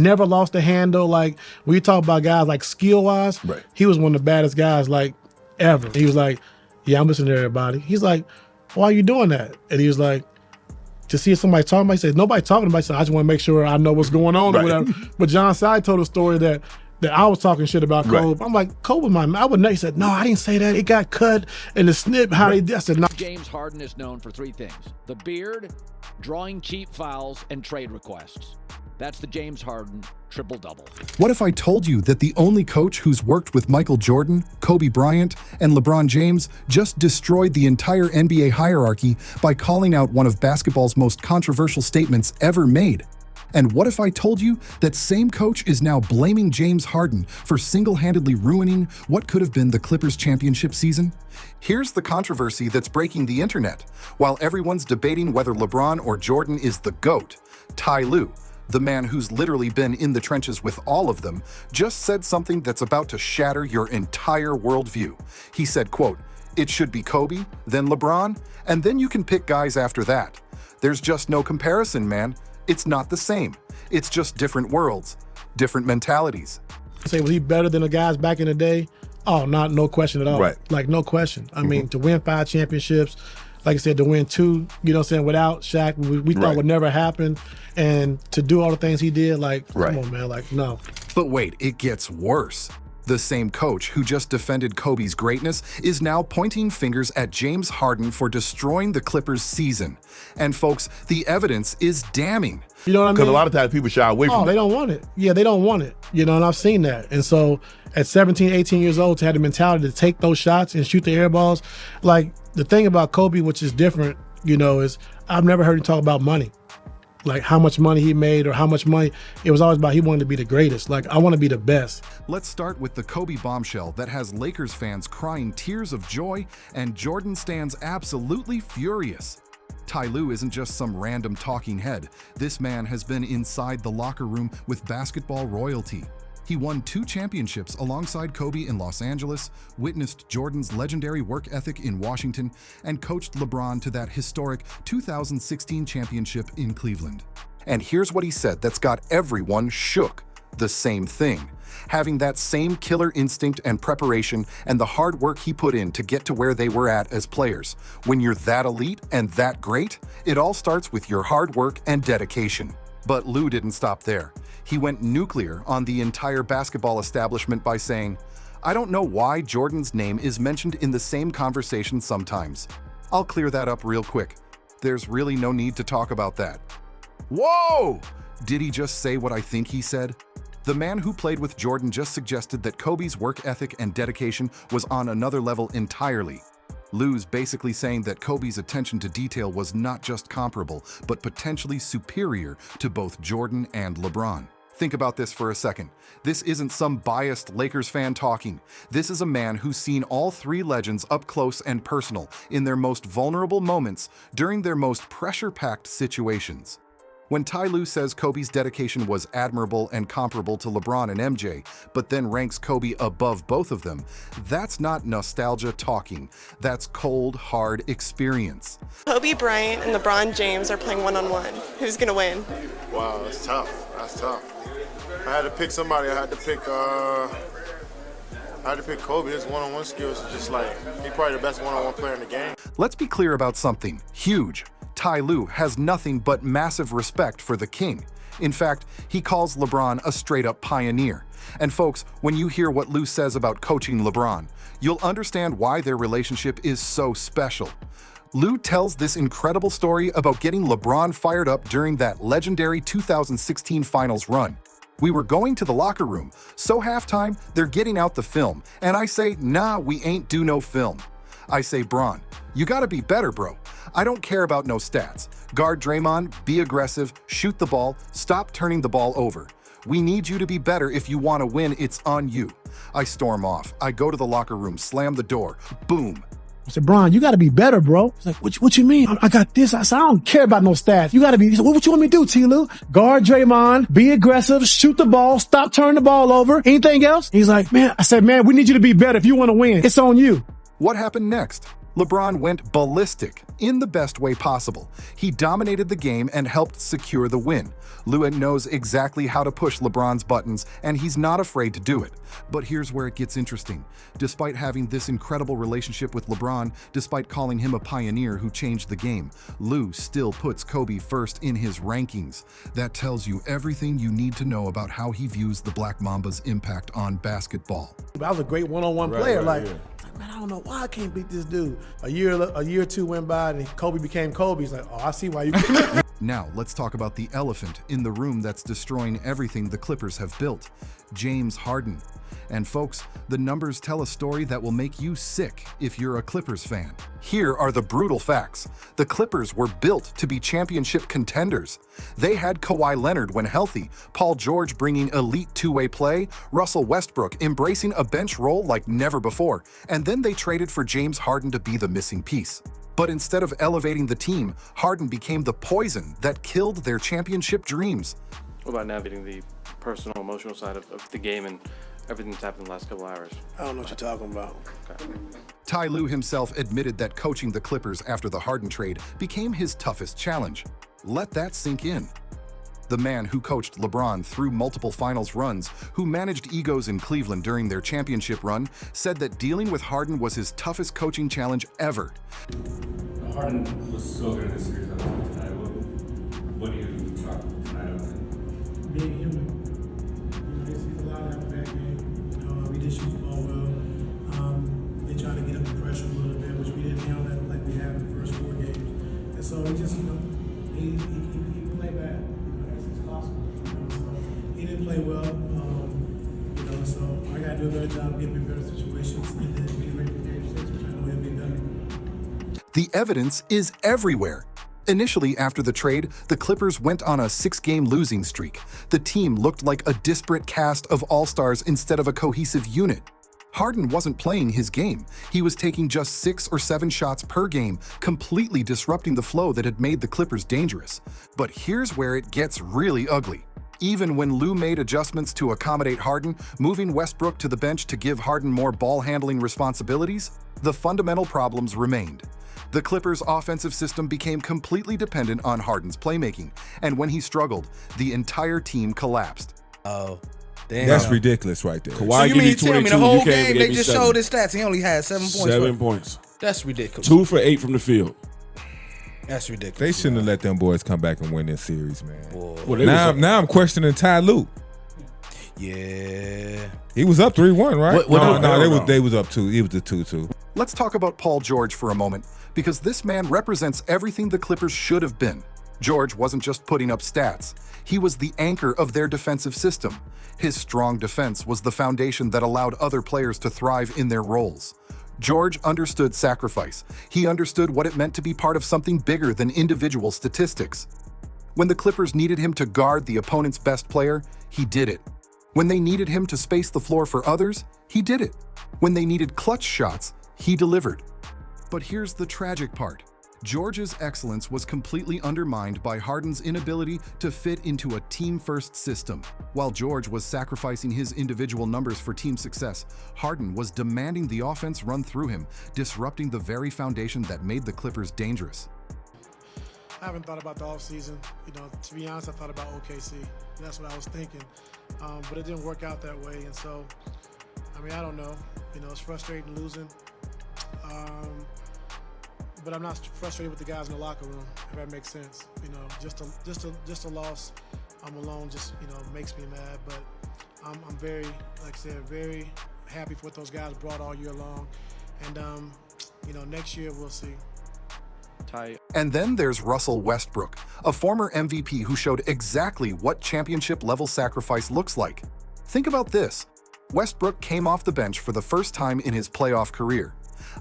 Never lost a handle. Like, when you talk about guys like skill-wise, Right. he was one of the baddest guys, like, ever. He was like, yeah, I'm listening to everybody. He's like, why are you doing that? And he was like, to see somebody talking about it. He said, nobody talking about it. So I just want to make sure I know what's going on or whatever. But John Side told a story that I was talking shit about Kobe. Right. I'm like, Kobe, my man. I would know. He said, no, I didn't say that. It got cut in the snip. How they did. I said, no. James Harden is known for three things: the beard, drawing cheap fouls, and trade requests. That's the James Harden triple-double. What if I told you that the only coach who's worked with Michael Jordan, Kobe Bryant, and LeBron James just destroyed the entire NBA hierarchy by calling out one of basketball's most controversial statements ever made? And what if I told you that same coach is now blaming James Harden for single-handedly ruining what could have been the Clippers' championship season? Here's the controversy that's breaking the internet. While everyone's debating whether LeBron or Jordan is the GOAT, Ty Lue, the man who's literally been in the trenches with all of them, just said something that's about to shatter your entire worldview. He said, quote, "It should be Kobe, then LeBron, and then you can pick guys after that. There's just no comparison, man. It's not the same. It's just different worlds, different mentalities." Say, was he better than the guys back in the day? Oh, no question at all. Right. Like, no question. I mean, to win 5 championships, like I said, to win 2, you know what I'm saying, without Shaq, we thought would never happen. And to do all the things he did, like, come on, man, like, no. But wait, it gets worse. The same coach who just defended Kobe's greatness is now pointing fingers at James Harden for destroying the Clippers' season. And folks, the evidence is damning. You know what I mean? Because a lot of times people shy away from they it. don't want it. Yeah, they don't want it. You know, and I've seen that. And so at 17, 18 years old, to have the mentality to take those shots and shoot the air balls, like, the thing about Kobe, which is different, you know, is I've never heard him talk about money. Like how much money he made or how much money. It was always about he wanted to be the greatest. Like, I want to be the best. Let's start with the Kobe bombshell that has Lakers fans crying tears of joy and Jordan stands absolutely furious. Ty Lue isn't just some random talking head. This man has been inside the locker room with basketball royalty. He won 2 championships alongside Kobe in Los Angeles, witnessed Jordan's legendary work ethic in Washington, and coached LeBron to that historic 2016 championship in Cleveland. And here's what he said that's got everyone shook. The same thing. Having that same killer instinct and preparation and the hard work he put in to get to where they were at as players. When you're that elite and that great, it all starts with your hard work and dedication. But Lue didn't stop there. He went nuclear on the entire basketball establishment by saying, "I don't know why Jordan's name is mentioned in the same conversation sometimes. I'll clear that up real quick. There's really no need to talk about that." Whoa! Did he just say what I think he said? The man who played with Jordan just suggested that Kobe's work ethic and dedication was on another level entirely. Lue's basically saying that Kobe's attention to detail was not just comparable, but potentially superior to both Jordan and LeBron. Think about this for a second. This isn't some biased Lakers fan talking. This is a man who's seen all 3 legends up close and personal in their most vulnerable moments during their most pressure-packed situations. When Ty Lue says Kobe's dedication was admirable and comparable to LeBron and MJ, but then ranks Kobe above both of them, that's not nostalgia talking. That's cold, hard experience. Kobe Bryant and LeBron James are playing one-on-one. Who's gonna win? Wow, that's tough. That's tough. I had to pick somebody. I had to pick Kobe. His one-on-one skills is just like, he's probably the best one-on-one player in the game. Let's be clear about something huge. Ty Lue has nothing but massive respect for the king. In fact, he calls LeBron a straight-up pioneer. And folks, when you hear what Lue says about coaching LeBron, you'll understand why their relationship is so special. Lue tells this incredible story about getting LeBron fired up during that legendary 2016 finals run. We were going to the locker room, so halftime, they're getting out the film, and I say, nah, we ain't do no film. I say, Bron, you gotta be better, bro. I don't care about no stats. Guard Draymond, be aggressive, shoot the ball, stop turning the ball over. We need you to be better. If you want to win, it's on you. I storm off. I go to the locker room, slam the door. Boom. I said, Bron, you got to be better, bro. He's like, what you mean? I got this. I said, I don't care about no stats. You got to be. He said, what you want me to do, Ty Lue? Guard Draymond, be aggressive, shoot the ball, stop turning the ball over. Anything else? He's like, man, I said, man, we need you to be better if you want to win. It's on you. What happened next? LeBron went ballistic in the best way possible. He dominated the game and helped secure the win. Lue knows exactly how to push LeBron's buttons, and he's not afraid to do it. But here's where it gets interesting. Despite having this incredible relationship with LeBron, despite calling him a pioneer who changed the game, Lue still puts Kobe first in his rankings. That tells you everything you need to know about how he views the Black Mamba's impact on basketball. I was a great one-on-one player. Right, Man, I don't know why I can't beat this dude. A year or two went by and Kobe became Kobe. He's like, oh, I see why you. Now, let's talk about the elephant in the room that's destroying everything the Clippers have built, James Harden. And folks, the numbers tell a story that will make you sick if you're a Clippers fan. Here are the brutal facts. The Clippers were built to be championship contenders. They had Kawhi Leonard when healthy, Paul George bringing elite two-way play, Russell Westbrook embracing a bench role like never before, and then they traded for James Harden to be the missing piece. But instead of elevating the team, Harden became the poison that killed their championship dreams. What about navigating the personal, emotional side of the game and everything that's happened in the last couple hours? I don't know what you're talking about. Okay. Ty Lue himself admitted that coaching the Clippers after the Harden trade became his toughest challenge. Let that sink in. The man who coached LeBron through multiple finals runs, who managed egos in Cleveland during their championship run, said that dealing with Harden was his toughest coaching challenge ever. Harden was so good in this series tonight. What do you talk tonight? Being human. He's allowed to have a bad game. We did shoot the ball well. They tried to get up the pressure a little bit, which we didn't handle that like we had in the first 4 games. And so he just, he played bad. It's possible. So he didn't play well. So I got to do a better job getting in better situations and then be ready for game 6, which I know he'll be better. The evidence is everywhere. Initially, after the trade, the Clippers went on a 6-game losing streak. The team looked like a disparate cast of all-stars instead of a cohesive unit. Harden wasn't playing his game. He was taking just 6 or 7 shots per game, completely disrupting the flow that had made the Clippers dangerous. But here's where it gets really ugly. Even when Lue made adjustments to accommodate Harden, moving Westbrook to the bench to give Harden more ball-handling responsibilities, the fundamental problems remained. The Clippers' offensive system became completely dependent on Harden's playmaking, and when he struggled, the entire team collapsed. Oh, damn. That's ridiculous right there. So you mean to tell me the whole game they just showed his stats? He only had 7 points. 7 points. That's ridiculous. 2 for 8 from the field. That's ridiculous. They shouldn't have let them boys come back and win this series, man. Well, now I'm questioning Ty Lue. Yeah. He was up 3-1, right? No, they was up 2. He was the 2-2. Let's talk about Paul George for a moment, because this man represents everything the Clippers should have been. George wasn't just putting up stats. He was the anchor of their defensive system. His strong defense was the foundation that allowed other players to thrive in their roles. George understood sacrifice. He understood what it meant to be part of something bigger than individual statistics. When the Clippers needed him to guard the opponent's best player, he did it. When they needed him to space the floor for others, he did it. When they needed clutch shots, he delivered. But here's the tragic part. George's excellence was completely undermined by Harden's inability to fit into a team-first system. While George was sacrificing his individual numbers for team success, Harden was demanding the offense run through him, disrupting the very foundation that made the Clippers dangerous. I haven't thought about the offseason. To be honest, I thought about OKC. That's what I was thinking. But it didn't work out that way. And so, I don't know. It's frustrating losing. But I'm not frustrated with the guys in the locker room, if that makes sense. Just a loss alone just makes me mad. But I'm very, like I said, very happy for what those guys brought all year long. And next year we'll see. And then there's Russell Westbrook, a former MVP who showed exactly what championship-level sacrifice looks like. Think about this. Westbrook came off the bench for the first time in his playoff career.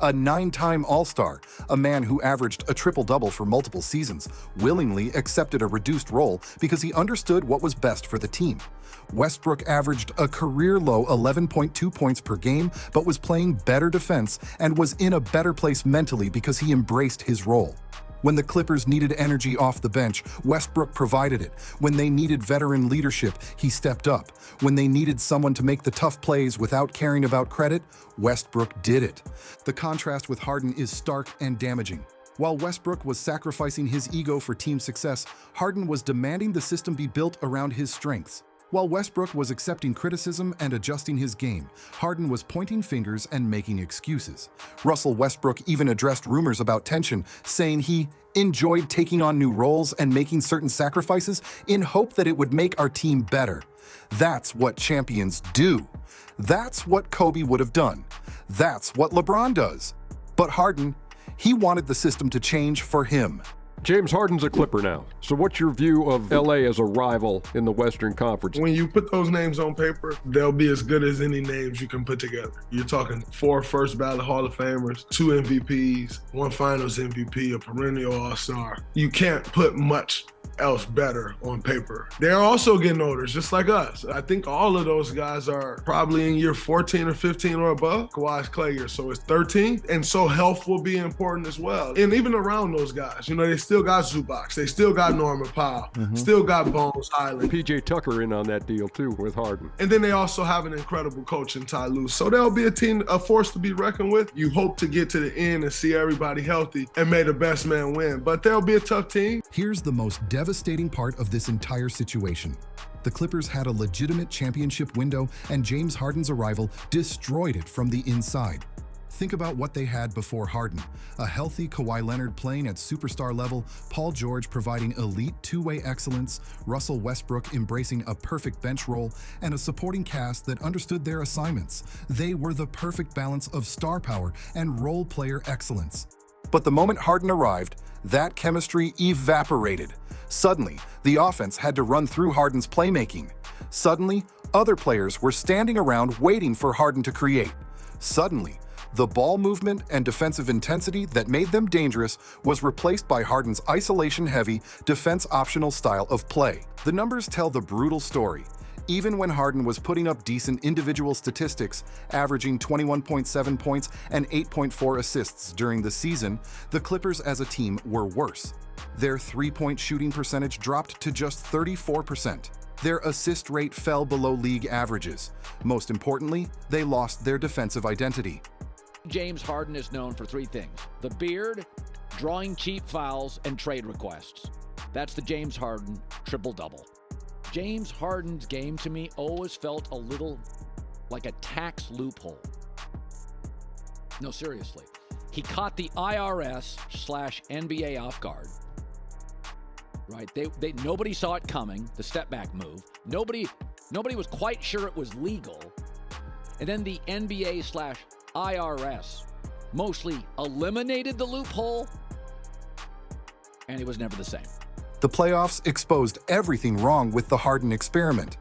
A 9-time All-Star, a man who averaged a triple-double for multiple seasons, willingly accepted a reduced role because he understood what was best for the team. Westbrook averaged a career-low 11.2 points per game, but was playing better defense and was in a better place mentally because he embraced his role. When the Clippers needed energy off the bench, Westbrook provided it. When they needed veteran leadership, he stepped up. When they needed someone to make the tough plays without caring about credit, Westbrook did it. The contrast with Harden is stark and damaging. While Westbrook was sacrificing his ego for team success, Harden was demanding the system be built around his strengths. While Westbrook was accepting criticism and adjusting his game, Harden was pointing fingers and making excuses. Russell Westbrook even addressed rumors about tension, saying he enjoyed taking on new roles and making certain sacrifices in hope that it would make our team better. That's what champions do. That's what Kobe would have done. That's what LeBron does. But Harden, he wanted the system to change for him. James Harden's a Clipper now. So what's your view of LA as a rival in the Western Conference? When you put those names on paper, they'll be as good as any names you can put together. You're talking 4 first ballot Hall of Famers, 2 MVPs, 1 Finals MVP, a perennial All-Star. You can't put much else better on paper. They're also getting older, just like us. I think all of those guys are probably in year 14 or 15 or above. Kawhi's Clay year, so it's 13. And so health will be important as well. And even around those guys, they still got Zubac, they still got Norman Powell, still got Bones Highland. PJ Tucker in on that deal too with Harden. And then they also have an incredible coach in Ty Lue. So they'll be a team, a force to be reckoned with. You hope to get to the end and see everybody healthy and may the best man win. But they'll be a tough team. Here's the most devastating part of this entire situation. The Clippers had a legitimate championship window, and James Harden's arrival destroyed it from the inside. Think about what they had before Harden. A healthy Kawhi Leonard playing at superstar level, Paul George providing elite two-way excellence, Russell Westbrook embracing a perfect bench role, and a supporting cast that understood their assignments. They were the perfect balance of star power and role player excellence. But the moment Harden arrived, that chemistry evaporated. Suddenly, the offense had to run through Harden's playmaking. Suddenly, other players were standing around waiting for Harden to create. Suddenly, the ball movement and defensive intensity that made them dangerous was replaced by Harden's isolation-heavy, defense-optional style of play. The numbers tell the brutal story. Even when Harden was putting up decent individual statistics, averaging 21.7 points and 8.4 assists during the season, the Clippers as a team were worse. Their three-point shooting percentage dropped to just 34%. Their assist rate fell below league averages. Most importantly, they lost their defensive identity. James Harden is known for 3 things: the beard, drawing cheap fouls, and trade requests. That's the James Harden triple-double. James Harden's game to me always felt a little like a tax loophole. No, seriously. He caught the IRS/NBA off guard. Right? Nobody saw it coming, the step back move. Nobody was quite sure it was legal. And then the NBA/IRS mostly eliminated the loophole, and it was never the same. The playoffs exposed everything wrong with the Harden experiment.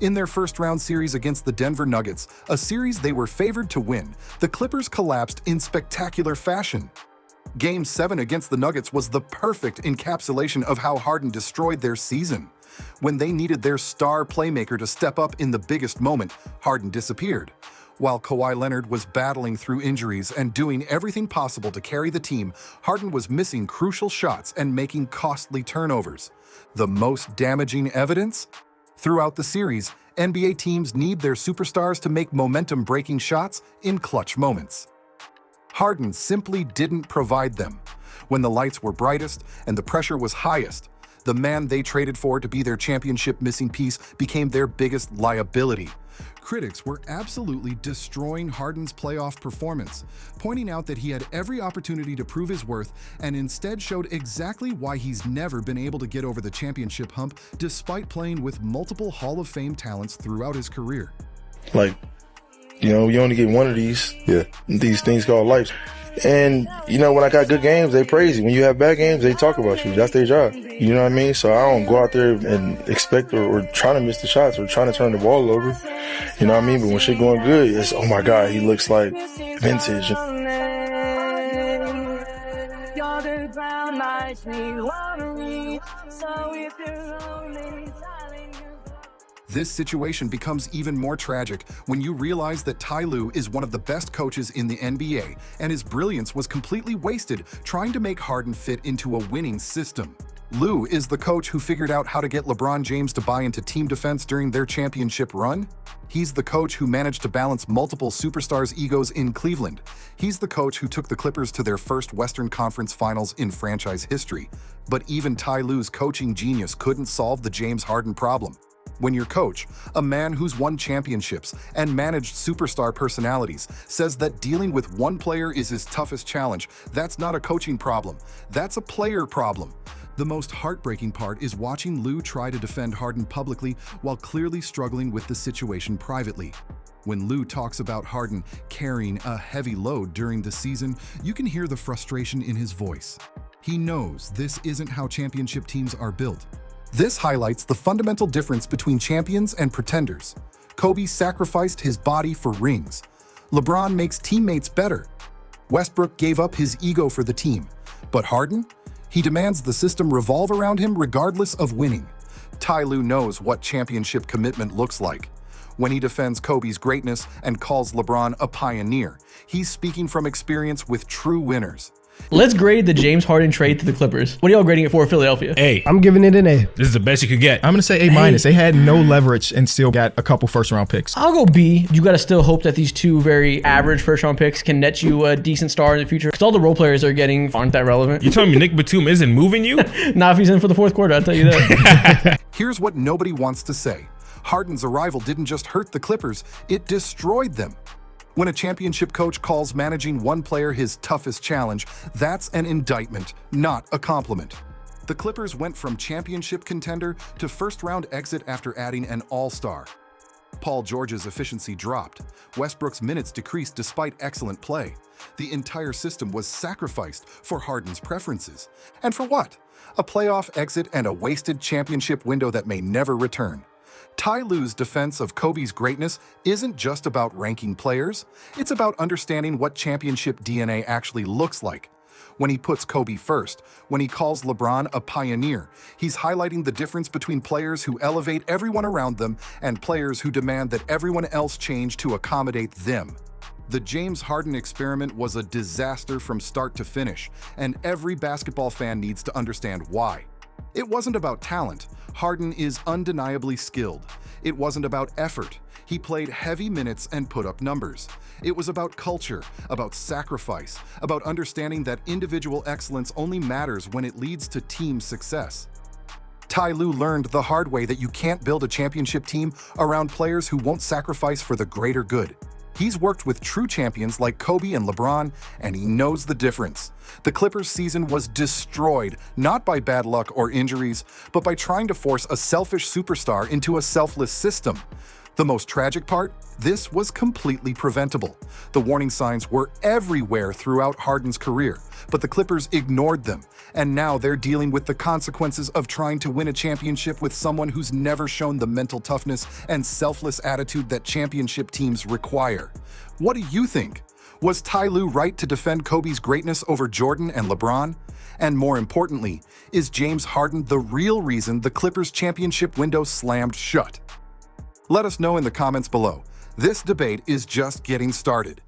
In their first-round series against the Denver Nuggets, a series they were favored to win, the Clippers collapsed in spectacular fashion. Game 7 against the Nuggets was the perfect encapsulation of how Harden destroyed their season. When they needed their star playmaker to step up in the biggest moment, Harden disappeared. While Kawhi Leonard was battling through injuries and doing everything possible to carry the team, Harden was missing crucial shots and making costly turnovers. The most damaging evidence? Throughout the series, NBA teams need their superstars to make momentum-breaking shots in clutch moments. Harden simply didn't provide them. When the lights were brightest and the pressure was highest, the man they traded for to be their championship missing piece became their biggest liability. Critics were absolutely destroying Harden's playoff performance, pointing out that he had every opportunity to prove his worth and instead showed exactly why he's never been able to get over the championship hump despite playing with multiple Hall of Fame talents throughout his career. You only get one of these things called life. And, when I got good games, they praise you. When you have bad games, they talk about you. That's their job. You know what I mean? So I don't go out there and expect or trying to miss the shots or trying to turn the ball over. You know what I mean? But when shit going good, it's, oh my God, he looks like vintage. This situation becomes even more tragic when you realize that Ty Lue is one of the best coaches in the NBA, and his brilliance was completely wasted trying to make Harden fit into a winning system. Lue is the coach who figured out how to get LeBron James to buy into team defense during their championship run. He's the coach who managed to balance multiple superstars' egos in Cleveland. He's the coach who took the Clippers to their first Western Conference Finals in franchise history. But even Ty Lue's coaching genius couldn't solve the James Harden problem. When your coach, a man who's won championships and managed superstar personalities, says that dealing with one player is his toughest challenge, that's not a coaching problem. That's a player problem. The most heartbreaking part is watching Lue try to defend Harden publicly while clearly struggling with the situation privately. When Lue talks about Harden carrying a heavy load during the season, you can hear the frustration in his voice. He knows this isn't how championship teams are built. This highlights the fundamental difference between champions and pretenders. Kobe sacrificed his body for rings. LeBron makes teammates better. Westbrook gave up his ego for the team. But Harden? He demands the system revolve around him regardless of winning. Ty Lue knows what championship commitment looks like. When he defends Kobe's greatness and calls LeBron a pioneer, he's speaking from experience with true winners. Let's grade the James Harden trade to the Clippers. What are y'all grading it for Philadelphia? A. I'm giving it an A. This is the best you could get. I'm going to say A-. They had no leverage and still got a couple first-round picks. I'll go B. You got to still hope that these two very average first-round picks can net you a decent star in the future, because all the role players they're getting aren't that relevant. You telling me Nick Batum isn't moving you? Not if he's in for the fourth quarter, I'll tell you that. Here's what nobody wants to say. Harden's arrival didn't just hurt the Clippers, it destroyed them. When a championship coach calls managing one player his toughest challenge, that's an indictment, not a compliment. The Clippers went from championship contender to first-round exit after adding an all-star. Paul George's efficiency dropped. Westbrook's minutes decreased despite excellent play. The entire system was sacrificed for Harden's preferences. And for what? A playoff exit and a wasted championship window that may never return. Ty Lue's defense of Kobe's greatness isn't just about ranking players, it's about understanding what championship DNA actually looks like. When he puts Kobe first, when he calls LeBron a pioneer, he's highlighting the difference between players who elevate everyone around them and players who demand that everyone else change to accommodate them. The James Harden experiment was a disaster from start to finish, and every basketball fan needs to understand why. It wasn't about talent. Harden is undeniably skilled. It wasn't about effort. He played heavy minutes and put up numbers. It was about culture, about sacrifice, about understanding that individual excellence only matters when it leads to team success. Ty Lue learned the hard way that you can't build a championship team around players who won't sacrifice for the greater good. He's worked with true champions like Kobe and LeBron, and he knows the difference. The Clippers' season was destroyed, not by bad luck or injuries, but by trying to force a selfish superstar into a selfless system. The most tragic part? This was completely preventable. The warning signs were everywhere throughout Harden's career, but the Clippers ignored them, and now they're dealing with the consequences of trying to win a championship with someone who's never shown the mental toughness and selfless attitude that championship teams require. What do you think? Was Ty Lue right to defend Kobe's greatness over Jordan and LeBron? And more importantly, is James Harden the real reason the Clippers' championship window slammed shut? Let us know in the comments below. This debate is just getting started.